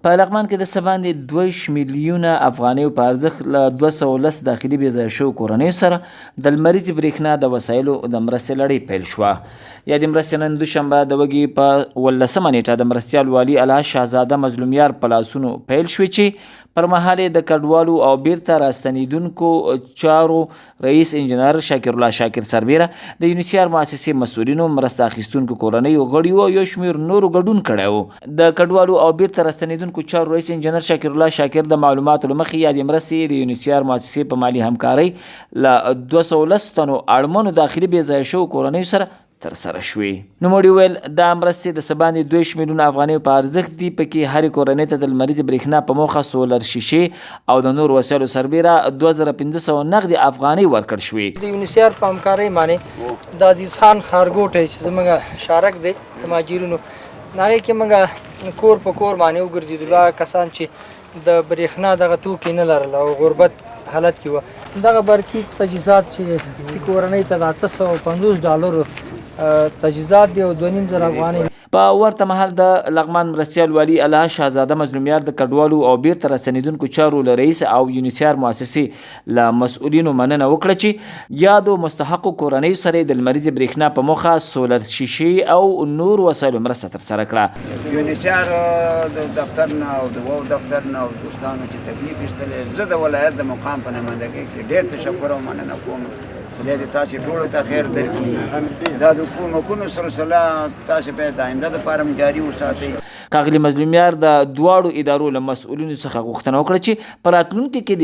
په لغمان کې د څه باندې 2 میلیونه افغانیو په ارزښت له 210 داخلي بې ځایه شویو کورنیو سره د لمریزې برېښنا د وسایلو د مرستې لړۍ پیل شوه. یا د مرستې نن دوشنبه د وږي په 18 نیټه د مرستیال والي الله شهزاده مظلومیار په لاسونو پیل شوې چې پر مهال د کډوالو او بیرته راستنیدونکو چارو رئیس انجنیر شاکر الله شاکر سربیره د یونیسیار مؤسسې مسؤلینو مرسته اخیستونکو کورنیو غړیو او یو شمېر نورو ګډون کړی و. د کډوالو او بیرته راستنیدونکو چارو رئیس انجنیر شاکر الله شاکر د معلوماتو له مخې یادې مرستې د یونیسیار مؤسسې په مالي همکارۍ له 210 تنو اړمنو داخلي بې ځایه شویو کورنیو سره ترسره شوې. نوموړي وویل دا مرستې د څه باندې 2 میلیونه افغانیو په ارزښت دي. پکې هرې کورنۍ ته د لمریزې برېښنا په موخه سولر شیشې او د نور وسایلو سربیره 2500 نغدې افغانۍ ورکړل شوې. د یونیسیار په همکارۍ باندې د عزیز خان ښارګوټی چې زموږ شارک دی د مهاجرینو هغې کې موږ کور په کور باندې وګرځېدلو کسان چې د برېښنا دغه توکي نه لرل او غربت حالت کې وه. دغه برقي تجهیزات چې کورنۍ ته د $850 تجهیزات دی او 2.5 افغانۍ. په ورته مهال د لغمان مرستیال والي الله شهزاده مظلومیار د کډوالو او بیرته راستنیدونکو چارو له رئیس او یونیسیار مؤسسې له مسؤلینو مننه وکړه چې یادو مستحقو کورنیو سره د لمریزې برېښنا په موخه سولر شیشې او نور وسایلو مرسته ترسره کړه. یونیسیار د دفتر نه او د وو دفتر نه او دوستانو چې تکلیف ایستلی، زه د ولایت د مقام په نمایندګۍ کې ډېر تشکر او مننه کوم. خدای دې تاسې ټولو ته خیر درکړي. دا د حکومتونو سلسله تاسې باید د آینده دپاره هم جاري وساتئ. ښاغلي مظلومیار د دواړو ادارو له مسؤلینو څخه غوښتنه وکړه چې په راتلونکي کې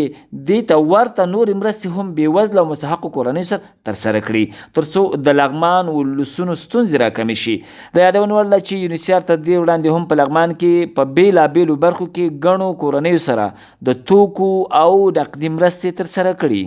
دې ته ورته نورې مرستې هم بېوزله او مستحقو کورنیو سره ترسره کړي تر څو د لغمان ولسونو ستونزې راکمې شي. د یادونې وړ ده چې یونیسیار تر دې وړاندې هم په لغمان کې په بېلابېلو برخو کې ګڼو کورنیو سره د توکو او نقدي مرستې ترسره کړي.